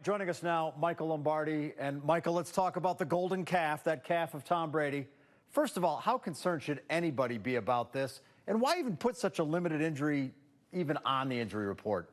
Joining us now, Michael Lombardi. And Michael, let's talk about the golden calf, that calf of Tom Brady. First of all, how concerned should anybody be about this? And why even put such a limited injury even on the injury report?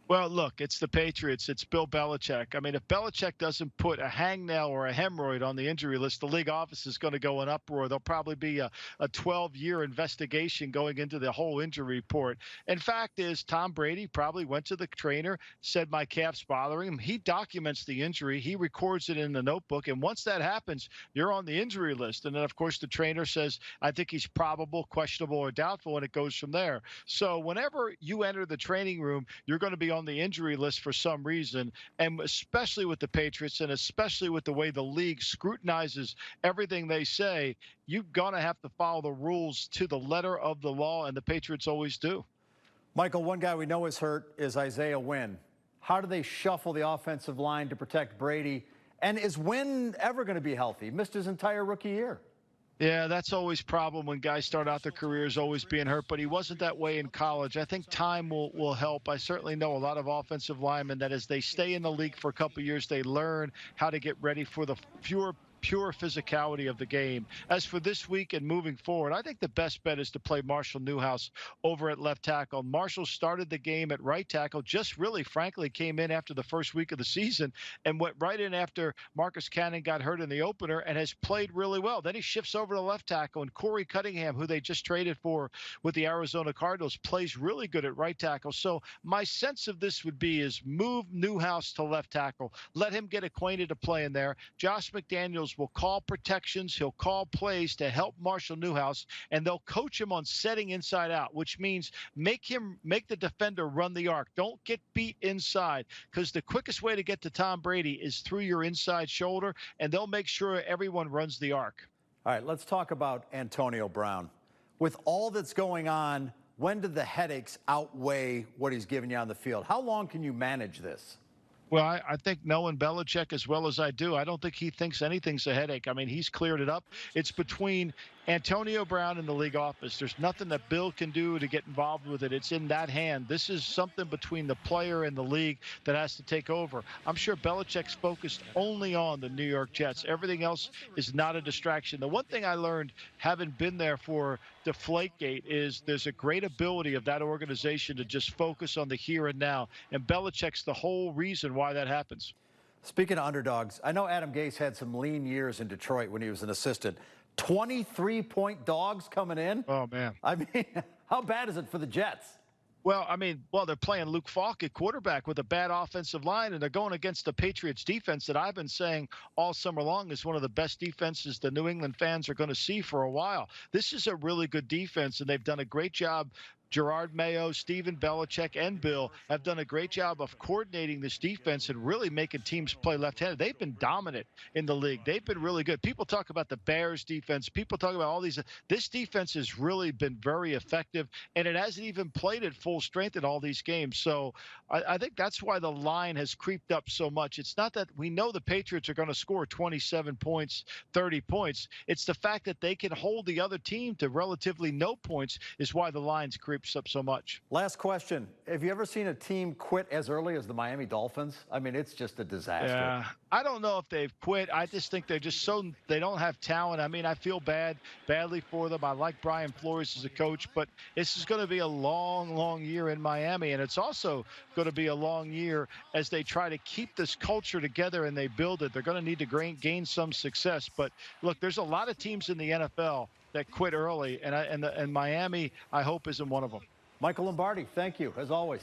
Well, look, it's the Patriots. It's Bill Belichick. I mean, if Belichick doesn't put a hangnail or a hemorrhoid on the injury list, the league office is going to go in uproar. There'll probably be a 12-year investigation going into the whole injury report. And fact is, Tom Brady probably went to the trainer, said, my calf's bothering him. He documents the injury. He records it in the notebook. And once that happens, you're on the injury list. And then, of course, the trainer says, I think he's probable, questionable, or doubtful, and it goes from there. So whenever you enter the training room, you're going to be on the injury list for some reason, and especially with the Patriots and especially with the way the league scrutinizes everything they say, you're going to have to follow the rules to the letter of the law, and the Patriots always do. Michael, one guy we know is hurt is Isaiah Wynn. How do they shuffle the offensive line to protect Brady? And is Wynn ever going to be healthy? He missed his entire rookie year. Yeah, that's always a problem when guys start out their careers always being hurt, but he wasn't that way in college. I think time will help. I certainly know a lot of offensive linemen that as they stay in the league for a couple of years, they learn how to get ready for the pure physicality of the game. As for this week and moving forward, I think the best bet is to play Marshall Newhouse over at left tackle. Marshall started the game at right tackle, just really, frankly, came in after the first week of the season and went right in after Marcus Cannon got hurt in the opener and has played really well. Then he shifts over to left tackle, and Corey Cunningham, who they just traded for with the Arizona Cardinals, plays really good at right tackle. So my sense of this would be is move Newhouse to left tackle. Let him get acquainted to playing there. Josh McDaniels will call protections. He'll call plays to help Marshall Newhouse, and they'll coach him on setting inside out, which means make the defender run the arc. Don't get beat inside, because the quickest way to get to Tom Brady is through your inside shoulder, and they'll make sure everyone runs the arc. All right, let's talk about Antonio Brown. With all that's going on, when do the headaches outweigh what he's giving you on the field? How long can you manage this? Well, I think knowing Belichick as well as I do, I don't think he thinks anything's a headache. I mean, he's cleared it up. It's between Antonio Brown and the league office. There's nothing that Bill can do to get involved with it. It's in that hand. This is something between the player and the league that has to take over. I'm sure Belichick's focused only on the New York Jets. Everything else is not a distraction. The one thing I learned, having been there for Deflategate, is there's a great ability of that organization to just focus on the here and now. And Belichick's the whole reason why that happens. Speaking of underdogs, I know Adam Gase had some lean years in Detroit when he was an assistant. 23-point dogs coming in. Oh, man. I mean, how bad is it for the Jets? Well, I mean, they're playing Luke Falk at quarterback with a bad offensive line, and they're going against the Patriots defense that I've been saying all summer long is one of the best defenses the New England fans are going to see for a while. This is a really good defense, and they've done a great job. Jerod, Mayo, Stephen Belichick, and Bill have done a great job of coordinating this defense and really making teams play left-handed. They've been dominant in the league. They've been really good. People talk about the Bears defense. People talk about all these. This defense has really been very effective, and it hasn't even played at full strength in all these games. So I think that's why the line has creeped up so much. It's not that we know the Patriots are going to score 27 points, 30 points. It's the fact that they can hold the other team to relatively no points is why the line's creeped up so much. Last question. Have you ever seen a team quit as early as the Miami Dolphins? I mean, it's just a disaster. Yeah, I don't know if they've quit. I just think they're just they don't have talent. I mean, I feel badly for them. I like Brian Flores as a coach, but this is going to be a long, long year in Miami, and it's also going to be a long year as they try to keep this culture together and they build it. They're going to need to gain some success. But look, there's a lot of teams in the NFL that quit early, and Miami, I hope, isn't one of them. Michael Lombardi, thank you, as always.